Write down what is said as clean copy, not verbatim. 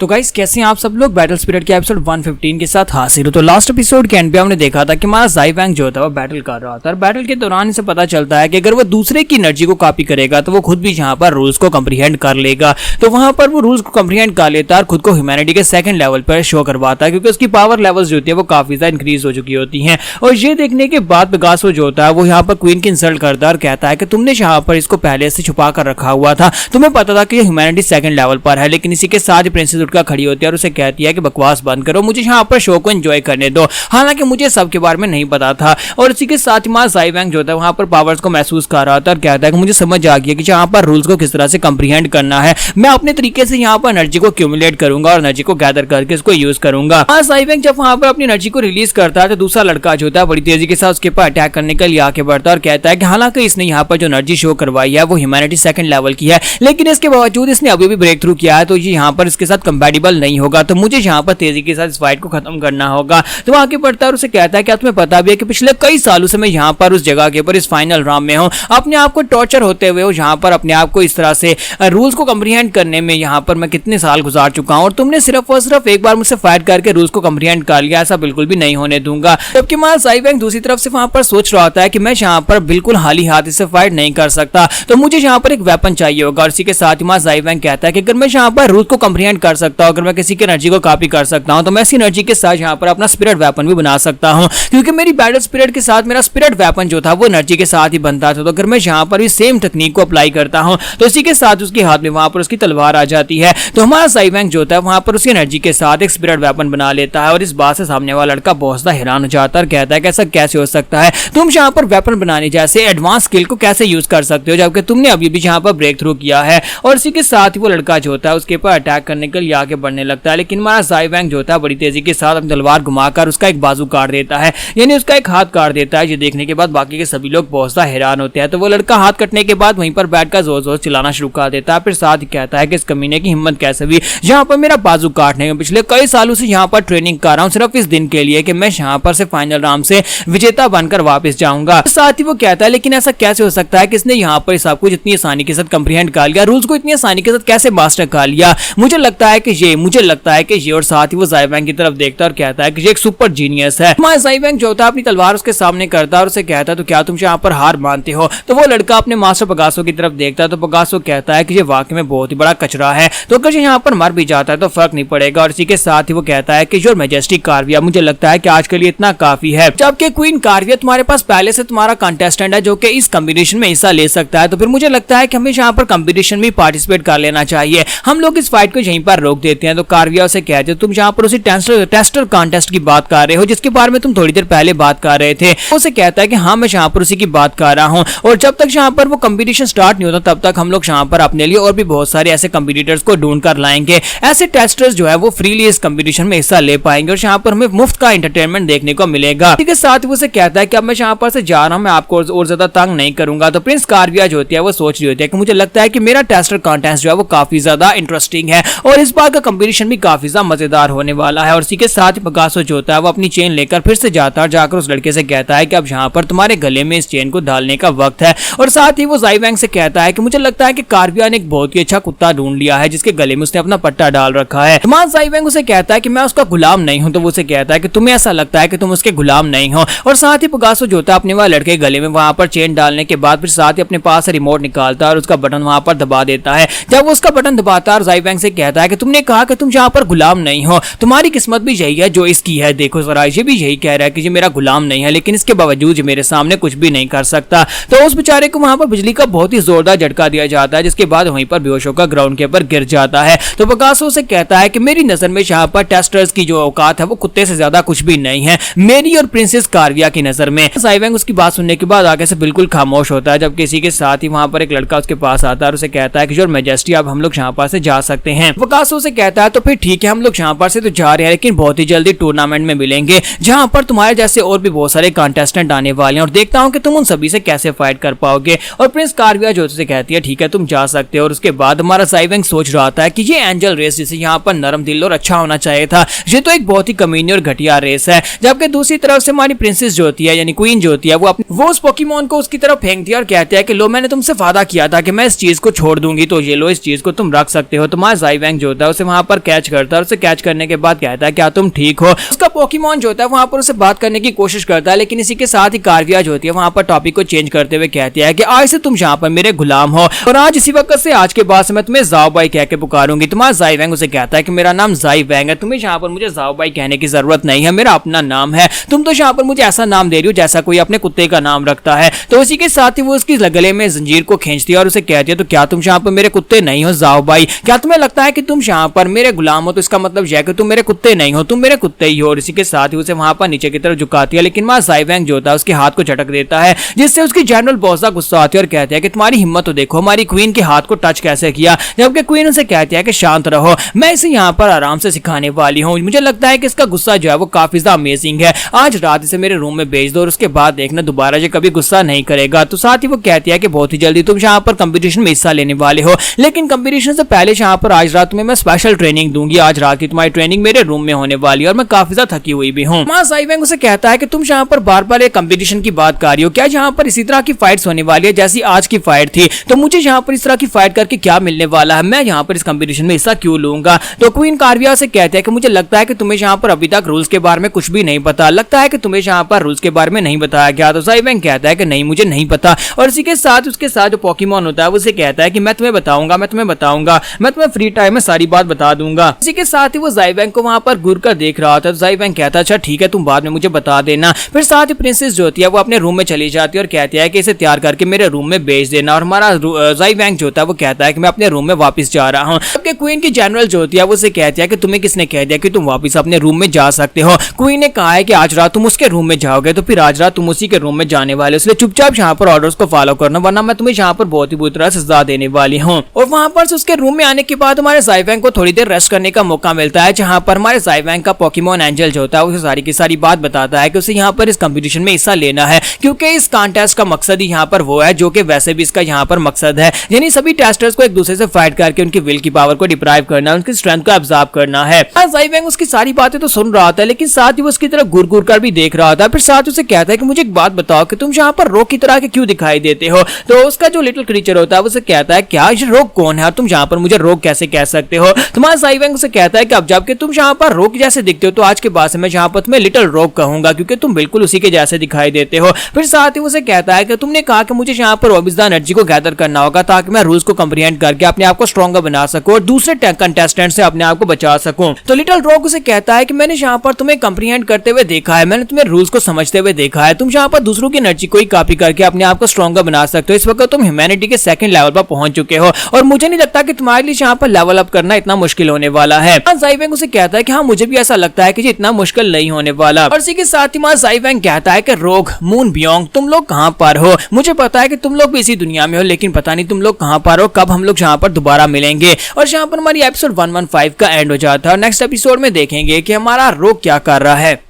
तो गाइस कैसे हैं आप सब लोग। बैटल स्पिरिट के एपिसोड 115 के साथ हाजिर हो। तो लास्ट एपिसोड के एंड पे हमने देखा था कि हमारा ज़ाई वैंग जो था वो बैटल कर रहा था और बैटल के दौरान इसे पता चलता है कि अगर वो दूसरे की एनर्जी को कॉपी करेगा तो वो खुद भी यहाँ पर रूल्स को कंप्रीहेंड कर लेगा। तो वहां पर वो रूल्स को कंप्रीहेंड कर लेता है और खुद को ह्यूमैनिटी के सेकंड लेवल पर शो करवाता है, क्योंकि उसकी पावर लेवल्स जो होती है वो काफी ज्यादा इंक्रीज हो चुकी होती हैं। और ये देखने के बाद पिकासो जो होता है वो यहाँ पर क्वीन की इंसल्ट करता है और कहता है कि तुमने यहाँ पर इसको पहले से छुपा कर रखा हुआ था, तुम्हें पता था कि ये ह्यूमैनिटी सेकंड लेवल पर है। लेकिन इसी के साथ ही प्रिंसेस उठकर खड़ी होती है और उसे कहती है कि बकवास बंद करो, मुझे यहाँ पर शो को एंजॉय करने दो। हालांकि मुझे सबके बारे में नहीं पता था। और इसी के साथ ही ज़ाई वैंग जो था वहां पर पावर्स को महसूस कर रहा था और कहता है कि मुझे समझ आ गया कि यहाँ पर रूल्स को किस तरह से कंप्रीहेंड करना है। मैं अपने तरीके से यहाँ पर एनर्जी को एक्यूमुलेट करूंगा और एनर्जी को गैदर करके इसको यूज करूंगा। ज़ाई वैंग जब वहां पर अपनी एनर्जी को रिलीज करता है तो दूसरा लड़का जो था बड़ी तेजी के साथ उसके ऊपर अटैक करने के लिए आके बढ़ता है और कहता है कि हालांकि इसने यहाँ पर जो एनर्जी शो करवाई है वो ह्यूमैनिटी सेकंड लेवल की है, लेकिन इसके बावजूद इसने अभी भी ब्रेक थ्रू किया है, तो ये यहाँ पर इसके साथ कंपैटिबल नहीं होगा। तो मुझे यहाँ पर तेजी के साथ इस फाइट को खत्म करना होगा। तो आगे बढ़ता है और उसे कहता है कि तुम्हें पता भी है कि पिछले कई सालों से मैं यहाँ पर उस जगह के ऊपर इस फाइनल राउंड में हूँ, अपने आप को टॉर्चर होते हुए यहाँ पर अपने आप को इस तरह से रूल्स को कंप्रीहेंड करने में यहाँ पर मैं कितने साल गुजार चुका हूँ और तुमने सिर्फ और सिर्फ एक बार मुझसे फाइट करके रूल्स को कंप्रीहेंड कर लिया, ऐसा बिल्कुल भी नहीं होने दूंगा। जबकि ज़ाई वैंग दूसरी तरफ से वहां पर सोच रहा होता है कि मैं यहाँ पर बिल्कुल हाली हाथ इससे फाइट नहीं कर सकता, तो मुझे यहाँ पर एक वेपन चाहिए होगा। और इसी के साथ ही ज़ाई वैंग कहता है कि अगर मैं यहाँ पर रूल्स को कंप्रीहेंड कर सकता हूँ, अगर मैं किसी की एनर्जी को कॉपी कर सकता हूँ, तो मैं इसी एनर्जी के साथ यहाँ पर अपना स्पिरिट वेपन भी बना सकता हूँ, क्योंकि मेरी बैटल स्पिरिट के साथ मेरा स्पिरिट वेपन जो था वो एनर्जी के साथ ही बनता था। तो अगर मैं यहाँ पर भी सेम टेक्निक को अप्लाई करता हूँ तो इसी के साथ उसके हाथ में वहां पर उसकी तलवार आ जाती है। तो हमारा ज़ाई वैंग जो था वहां पर उसकी एनर्जी के साथ एक स्पिरिट वेपन बना लेता है और इस बात से सामने वाला लड़का बहुत ज्यादा हैरान हो जाता है और कहता है कि ऐसा कैसे हो सकता है, तुम यहाँ पर वेपन बनाने जैसे एडवांस स्किल को कैसे यूज कर सकते हो जबकि तुमने अभी भी यहाँ पर ब्रेक थ्रू किया है। और इसी के साथ ही वो लड़का जो होता है उसके ऊपर अटैक करने के लिए आगे बढ़ने लगता है, लेकिन हमारा ज़ाई वैंग जो होता है बड़ी तेजी के साथ अपनी तलवार घुमाकर उसका एक बाजू काट देता है, यानी उसका एक हाथ काट देता है। ये देखने के बाद बाकी के सभी लोग बहुत ज्यादा हैरान होते हैं। तो वो लड़का हाथ कटने के बाद वहीं पर बैठकर जोर जोर चिल्लाना शुरू कर देता है, फिर साथ ही कहता है कि इस कमीने की हिम्मत कैसे हुई यहाँ पर मेरा बाजू काटने में, पिछले कई सालों से यहाँ पर ट्रेनिंग कर रहा हूँ सिर्फ इस दिन के लिए कि मैं यहाँ पर से फाइनल राउंड से विजेता बनकर वापस जाऊंगा। साथ ही वो कहता है लेकिन ऐसा कैसे हो सकता है कि इसने यहाँ पर सब कुछ इतनी आसानी के साथ कंप्रीहेंड कर लिया, रूल्स को इतनी आसानी के साथ कैसे मास्टर कर लिया। मुझे लगता है कि ये और साथ ही वो ज़ाई वैंग की तरफ देखता है और कहता है कि ये एक सुपर जीनियस है। ज़ाई वैंग जो था अपनी तलवार उसके सामने करता है और उसे कहता है तो क्या तुम यहाँ पर हार मानते हो। तो वो लड़का अपने मास्टर पिकासो की तरफ देखता है तो पिकासो कहता है कि ये वाकई में बहुत ही बड़ा कचरा है, तो अगर यहाँ पर मर भी जाता है तो फर्क नहीं पड़ेगा। और इसी के साथ ही वो कहता है कि योर मैजेस्टी कार्विया, मुझे लगता है कि आज के लिए इतना काफी है। जबकि क्वीन कार्विया तुम्हारे पास पहले से तुम्हारा कंटेस्टेंट है जो कि इस कंपटीशन में हिस्सा ले सकता है, तो फिर मुझे लगता है कि हमें यहाँ पर कंपटीशन में पार्टिसिपेट कर लेना चाहिए। हम लोग इस फाइट को यहीं पर रोक देते हैं। तो कार्विया उसे कहते तुम यहाँ पर उसी टेस्टर कॉन्टेस्ट की बात कर रहे हो जिसके बारे में तुम थोड़ी देर पहले बात कर रहे थे। उसे कहता है कि हाँ मैं यहाँ पर उसी की बात कर रहा हूँ और जब तक यहाँ पर वो कंपटीशन स्टार्ट नहीं होता तब तक हम लोग यहाँ पर अपने लिए और भी बहुत सारे ऐसे कंपटीटर्स को ढूंढ कर लाएंगे। ऐसे टेस्टर्स जो है वो फ्रीली इस कंपटीशन में हिस्सा ले पाएंगे और यहाँ पर हमें मुफ्त का एंटरटेनमेंट देखने को मिलेगा। इसके साथ वो कहता है कि अब मैं यहाँ पर से जा रहा हूँ, मैं आपको और ज्यादा तंग नहीं करूंगा। तो प्रिंस कार्विया जो होती है वो सोच रही होती है कि मुझे लगता है कि मेरा टेस्टर कॉन्टेस्ट जो है वो काफी ज्यादा इंटरेस्टिंग है और इस बार का कंपटीशन भी काफी ज्यादा मजेदार होने वाला है। और इसी के साथ ही पिकासो जो होता है वो अपनी चेन लेकर फिर से जाता है और जाकर उस लड़के से कहता है कि अब यहाँ पर तुम्हारे गले में इस चेन को डालने का वक्त है। और साथ ही वो ज़ाई वैंग से कहता है कि मुझे लगता है कि कार्विया ने एक बहुत ही अच्छा कुत्ता ढूंढ लिया है जिसके गले में उसने अपना पट्टा डाल रखा है। ज़ाई वैंग उसे कहता है कि मैं उसका गुलाम नहीं हूं, तो वो उसे कहता है कि तुम्हें ऐसा लगता है कि तुम उसके गुलाम नहीं हो। और साथ ही पिकासो जो होता है अपने वाले लड़के गले में वहां पर चेन डालने के बाद फिर साथ ही अपने पास से रिमोट निकालता है और उसका बटन वहां पर दबा देता है। जब वो उसका बटन दबाता है और ज़ाई वैंग से कहता है कि तुमने कहा कि तुम यहाँ पर गुलाम नहीं हो, तुम्हारी किस्मत भी यही है जो इसकी है, देखो जरा ये भी यही कह रहा है कि ये मेरा गुलाम नहीं है, लेकिन इसके बावजूद मेरे सामने कुछ भी नहीं कर सकता। तो उस बेचारे को वहां पर बिजली का बहुत ही जोरदार झटका दिया जाता है जिसके बाद वहीं पर बेहोश होकर ग्राउंड के ऊपर गिर जाता है। तो पिकासो से कहता है कि मेरी नजर में यहाँ पर टेस्टर्स की जो औकात है वो कुत्ते से ज्यादा कुछ भी नहीं है मेरी और प्रिंसेस कार्विया की नजर में। ज़ाई वैंग उसकी बात सुनने के बाद आगे से बिल्कुल खामोश होता है, जबकि इसी के साथ ही वहां पर एक लड़का उसके पास आता है और उसे कहता है कि योर मैजेस्टी अब हम लोग यहाँ पर से जा सकते हैं। पिकासो से कहता है तो फिर ठीक है हम लोग यहाँ पर से तो जा रहे हैं, लेकिन बहुत ही जल्दी टूर्नामेंट में मिलेंगे जहां पर तुम्हारे जैसे और भी बहुत सारे कंटेस्टेंट आने वाले हैं और देखता हूं कि तुम उन सभी से कैसे फाइट कर पाओगे। और प्रिंस कार्विया जो से कहती है ठीक है तुम जा सकते हो। और उसके बाद हमारा ज़ाई वैंग सोच रहा था कि ये एंजल रेस जिसे यहाँ पर नरम दिल और अच्छा होना चाहिए था, ये तो एक बहुत ही कमीनी और घटिया रेस है। जबकि दूसरी तरफ से हमारी प्रिंसेस जो होती है यानी क्वीन जो होती है वो उस पोकेमॉन को उसकी तरफ फेंक दिया और कहती है कि लो मैंने तुमसे वादा किया था कि मैं इस चीज को छोड़ दूंगी, तो ये लो इस चीज को तुम रख सकते हो। तो हमारा ज़ाई वैंग जो होता है उसे वहां पर कैच करता है और उसे कैच करने के बाद कहता है क्या तुम ठीक हो। उसका पोकेमॉन जो होता है वहां पर उसे बात करने की कोशिश करता है, लेकिन इसी के साथ ही कार्विया जो होती है वहां पर टॉपिक को चेंज करते हुए कहती है कि आज से तुम यहाँ पर मेरे गुलाम हो और आज इसी वक्त से आज के बाद से मैं तुम्हें जाओ बाई कह के पुकारूंगी। तुम्हारा जाई वैंग उसे कहता है कि मेरा नाम जाई वैंग है, तुम्हें यहाँ पर मुझे जाओ बाई कहने की जरूरत नहीं है, मेरा अपना नाम है, तुम तो यहाँ पर मुझे ऐसा नाम दे रही हो जैसा कोई अपने कुत्ते का नाम रखता है। तो उसी के साथ ही वो उसकी गले में जंजीर को खींचती है और उसे कहती है तो क्या तुम यहाँ पर मेरे कुत्ते नहीं हो जाओ बाई, क्या तुम्हें लगता है कि तुम यहाँ पर मेरे गुलाम हो तो इसका मतलब यह कि तुम मेरे कुत्ते नहीं हो, तुम मेरे कुत्ते ही हो। और इसी के साथ ही उसे वहां पर नीचे की तरफ झुकाती है, लेकिन वहां जाई वैंग जो होता है उसके हाथ को झटक देता है, जिससे उसकी जनरल बहुत ज्यादा गुस्सा आती है और कहती है कि तुम्हारी हिम्मत तो देखो, हमारी क्वीन के हाथ को टच कैसे किया। जबकि क्वीन उसे कहती है कि शांत रहो, मैं इसे यहाँ पर आराम से सिखाने वाली हूँ, मुझे लगता है कि इसका गुस्सा जो है वो काफी ज्यादा अमेजिंग है, आज रात इसे मेरे रूम में भेज दो और उसके बाद देखना दोबारा जो कभी गुस्सा नहीं करेगा। तो साथ ही वो कहती है कि बहुत ही जल्दी तुम यहाँ पर कंपटीशन में हिस्सा लेने वाले हो, लेकिन कंपटीशन से पहले यहाँ पर आज रात में मैं स्पेशल ट्रेनिंग दूंगी, आज रात की तुम्हारी ट्रेनिंग मेरे रूम में होने वाली है और मैं काफी ज्यादा थकी हुई भी हूँ। मां जाई वैंग उसे कहता है कि तुम यहाँ पर बार बार एक कंपटीशन की बात कर रही हो, क्या यहाँ पर इसी तरह की फाइट्स होने वाली है जैसी आज की फाइट थी, तो मुझे यहाँ पर इस तरह की फाइट करके क्या मिलने वाला है, मैं यहाँ पर इस कंपटीशन में हिस्सा क्यों लूंगा। तो क्वीन कार्विया से कहते हैं कि मुझे लगता है कि तुम्हें यहाँ पर अभी तक रूल्स के बारे में कुछ भी नहीं पता, लगता है कि तुम्हें यहाँ पर रूल्स के बारे में नहीं बताया गया। तो जाई वैंग कहता है कि नहीं मुझे नहीं पता, और इसी के साथ उसके साथ जो पोकेमॉन होता है वो उसे कहता है कि मैं तुम्हें बताऊंगा, मैं तुम्हें फ्री टाइम में सारी बात बता दूंगा। इसी के साथ ही वो जाई वैंग को वहां पर घूर कर देख रहा था। तो जाई वैंग कहता है अच्छा ठीक है तुम बाद में मुझे बता देना। फिर साथ ही प्रिंसेस जो होती है वो अपने रूम में चली जाती है और कहती है कि इसे तैयार करके मेरे रूम में भेज देना, और हमारा जाई वैंग जो होता है वो कहता है कि मैं अपने रूम में वापस जा रहा हूँ। जबकि क्वीन की जनरल जो होती है वो उसे कहती है कि तुम्हें किसने कह दिया कि तुम वापस अपने रूम में जा सकते हो, क्वीन ने कहा है कि आज रात तुम उसके रूम में जाओगे तो फिर आज रात तुम उसी के रूम में जाने वाले, इसलिए चुपचाप यहाँ पर ऑर्डर्स को फॉलो करना, वरना मैं तुम्हें यहाँ पर बहुत ही बुरी तरह सजा देने वाली हूँ। और वहां पर से उसके रूम में आने के बाद हमारे जाई वैंग को थोड़ी देर रेस्ट करने का मौका मिलता है, जहां पर हमारे जाई वैंग का पोकेमॉन एंजल जो होता है उसे सारी की सारी बात बताता है कि उसे यहाँ पर इस कंपटीशन में हिस्सा लेना है, क्योंकि इस कॉन्टेस्ट का मकसद ही यहाँ पर वो है जो कि वैसे भी इसका यहाँ पर मकसद है, यानी सभी टेस्टर्स को एक दूसरे से फाइट करके उनकी विल की पावर को डिप्राइव करना, उनकी स्ट्रेंथ को एब्जॉर्ब करना है। जाई वैंग उसकी सारी बातें तो सुन रहा था, लेकिन साथ ही वो उसकी तरफ घूर घूर कर भी देख रहा था। फिर साथ उसे कहता है कि मुझे एक बात बताओ कि तुम यहाँ पर रोग की तरह के क्यों दिखाई देते हो। तो उसका जो लिटिल क्रीचर होता है उसे कहता है क्या ये रोग कौन है, तुम यहाँ पर मुझे रोग कैसे कह सकते हो। तुम्हारा जाई वैंग उसे कहता है कि अब जबकि तुम यहाँ पर रोग जैसे दिखते हो तो आज के बाद से मैं यहाँ पर तुम्हें लिटिल रोग कहूंगा, क्योंकि तुम बिल्कुल उसी के जैसे दिखाई देते हो। फिर साथ ही उसे कहता है कि तुमने कहा कि मुझे यहाँ पर ओबिस्दा एनर्जी को गैदर करना होगा ताकि मैं रूल्स को कंप्रीहेंड करके अपने आप को स्ट्रॉन्गर बना सकूं और दूसरे कंटेस्टेंट से अपने आप को बचा सकूं। तो लिटिल रोग उसे कहता है कि मैंने यहाँ पर तुम्हें कंप्रीहेंड करते हुए देखा है, मैंने तुम्हें रूल्स को समझते हुए देखा है, तुम यहाँ पर दूसरों की एनर्जी को ही कॉपी करके अपने आप को स्ट्रॉन्गर बना सकते हो। इस वक्त तुम ह्यूमैनिटी के सेकंड लेवल पर पहुंच चुके हो और मुझे नहीं लगता कि तुम्हारे लिए यहाँ पर लेवल अप करना इतना मुश्किल होने वाला है। जाई वैंग उसे कहता है कि हाँ मुझे भी ऐसा लगता है कि इतना मुश्किल नहीं होने वाला। और इसी के साथ ही जाई वैंग कहता है कि रोग मून बियोंग तुम लोग कहाँ पर हो, मुझे पता है कि तुम लोग भी इसी दुनिया में हो, लेकिन पता नहीं तुम लोग कहाँ पर हो, कब हम लोग यहाँ पर दोबारा मिलेंगे। और यहाँ पर हमारी एपिसोड 115 का एंड हो जाता है और नेक्स्ट एपिसोड में देखेंगे कि हमारा रोग क्या कर रहा है।